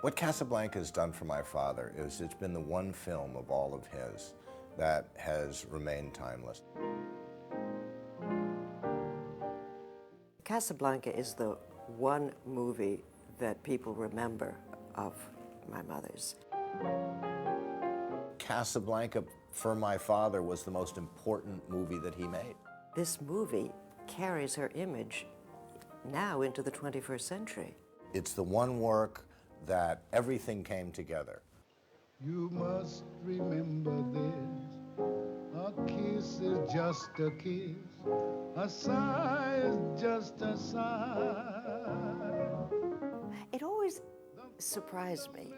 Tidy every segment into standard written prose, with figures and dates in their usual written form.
What Casablanca has done for my father is it's been the one film of all of his that has remained timeless. Casablanca is the one movie that people remember of my mother's. Casablanca, for my father, was the most important movie that he made. This movie carries her image now into the 21st century. It's the one work that everything came together. You must remember this, a kiss is just a kiss, a sigh is just a sigh. It always surprised me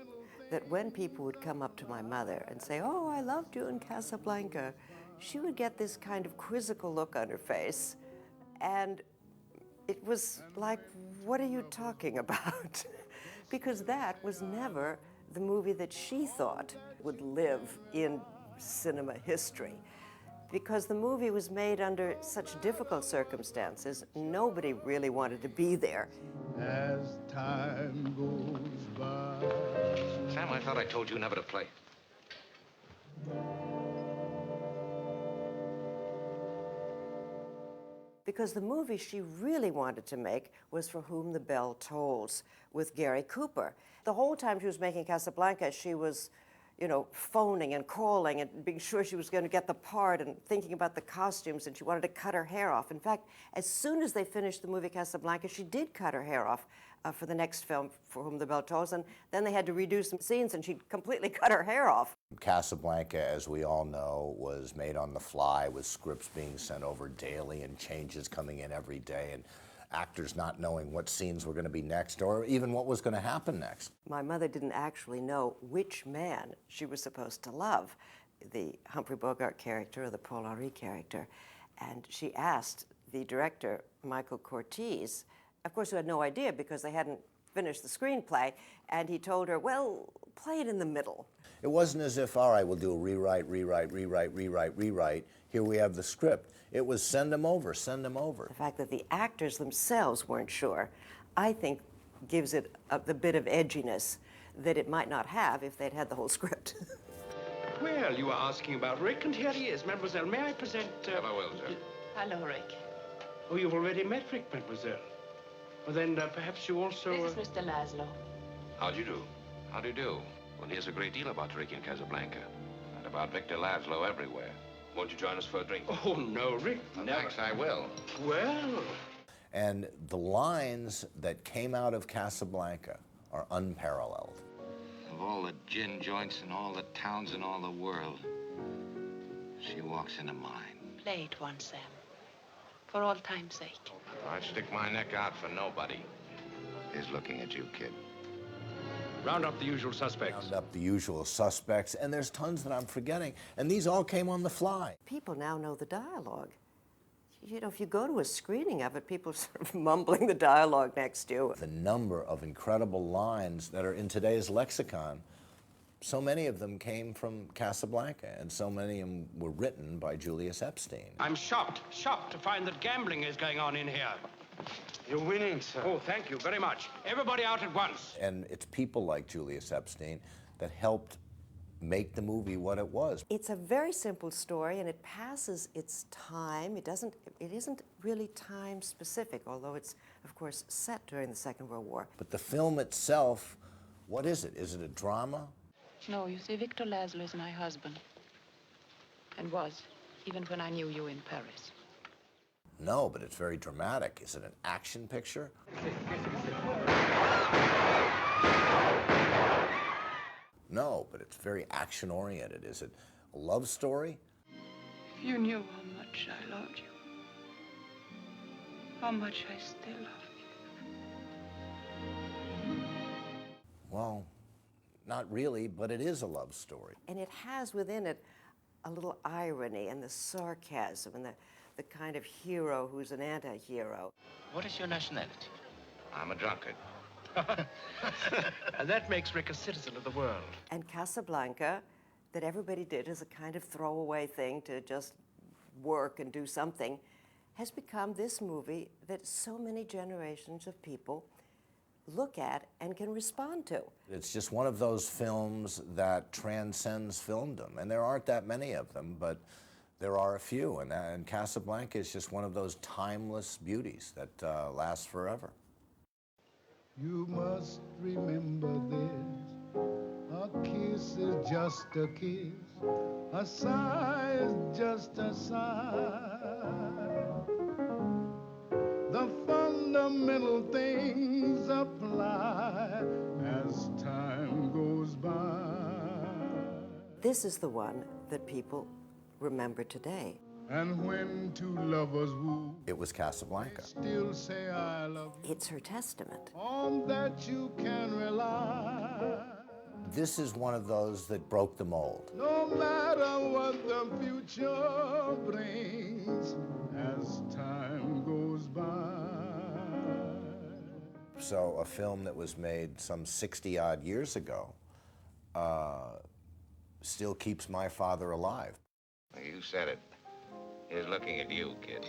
that when people would come up to my mother and say, "Oh, I loved you in Casablanca," she would get this kind of quizzical look on her face, and it was like, what are you talking about? Because that was never the movie that she thought would live in cinema history. Because the movie was made under such difficult circumstances, nobody really wanted to be there. As time goes by. Sam, I thought I told you never to play. Because the movie she really wanted to make was For Whom the Bell Tolls, with Gary Cooper. The whole time she was making Casablanca, she was, phoning and calling and being sure she was going to get the part and thinking about the costumes, and she wanted to cut her hair off. In fact, as soon as they finished the movie Casablanca, she did cut her hair off for the next film, For Whom the Bell Tolls, and then they had to redo some scenes, and she completely cut her hair off. Casablanca, as we all know, was made on the fly with scripts being sent over daily and changes coming in every day and actors not knowing what scenes were going to be next or even what was going to happen next. My mother didn't actually know which man she was supposed to love, the Humphrey Bogart character or the Paul Henri character. And she asked the director, Michael Curtiz, of course, who had no idea because they hadn't finished the screenplay, and he told her, well, play it in the middle. It wasn't as if, all right, we'll do a rewrite. Here we have the script. It was send them over. The fact that the actors themselves weren't sure, I think, gives it the bit of edginess that it might not have if they'd had the whole script. Well, you were asking about Rick, and here he is. Mademoiselle, may I present... Hello, Wilder. Hello, Rick. Oh, you've already met Rick, Mademoiselle. Well, then perhaps you also... This is Mr. Laszlo. How'd you do? How do you do? One hears a great deal about Rick in Casablanca. And about Victor Laszlo everywhere. Won't you join us for a drink? Oh, no, Rick, never. Thanks, I will. Well... And the lines that came out of Casablanca are unparalleled. Of all the gin joints in all the towns in all the world, she walks into mine. Play it once, Sam. For all time's sake. I'd stick my neck out for nobody. He's looking at you, kid. Round up the usual suspects. Round up the usual suspects, and there's tons that I'm forgetting, and these all came on the fly. People now know the dialogue. If you go to a screening of it, people are sort of mumbling the dialogue next to you. The number of incredible lines that are in today's lexicon, so many of them came from Casablanca, and so many of them were written by Julius Epstein. I'm shocked to find that gambling is going on in here. You're winning, sir. Oh, thank you very much. Everybody out at once. And it's people like Julius Epstein that helped make the movie what it was. It's a very simple story, and it passes its time. It isn't really time specific, although it's, of course, set during the Second World War. But the film itself, what is it? Is it a drama? No, you see, Victor Laszlo is my husband. And was, even when I knew you in Paris. No, but it's very dramatic. Is it an action picture? No, but it's very action-oriented. Is it a love story? If you knew how much I loved you, how much I still love you. Well, not really, but it is a love story. And it has within it a little irony and the sarcasm and the kind of hero who's an anti-hero. What is your nationality? I'm a drunkard. And that makes Rick a citizen of the world. And Casablanca, that everybody did as a kind of throwaway thing to just work and do something, has become this movie that so many generations of people look at and can respond to. It's just one of those films that transcends filmdom, and there aren't that many of them, but there are a few, and Casablanca is just one of those timeless beauties that lasts forever. You must remember this. A kiss is just a kiss. A sigh is just a sigh. The fundamental things apply as time goes by. This is the one that people remember today. And when two lovers woo, It was Casablanca. still say I love you. It's her testament. On that you can rely. This is one of those that broke the mold. No matter what the future brings as time goes by. So a film that was made some 60-odd years ago still keeps my father alive. You said it. He's looking at you, kid.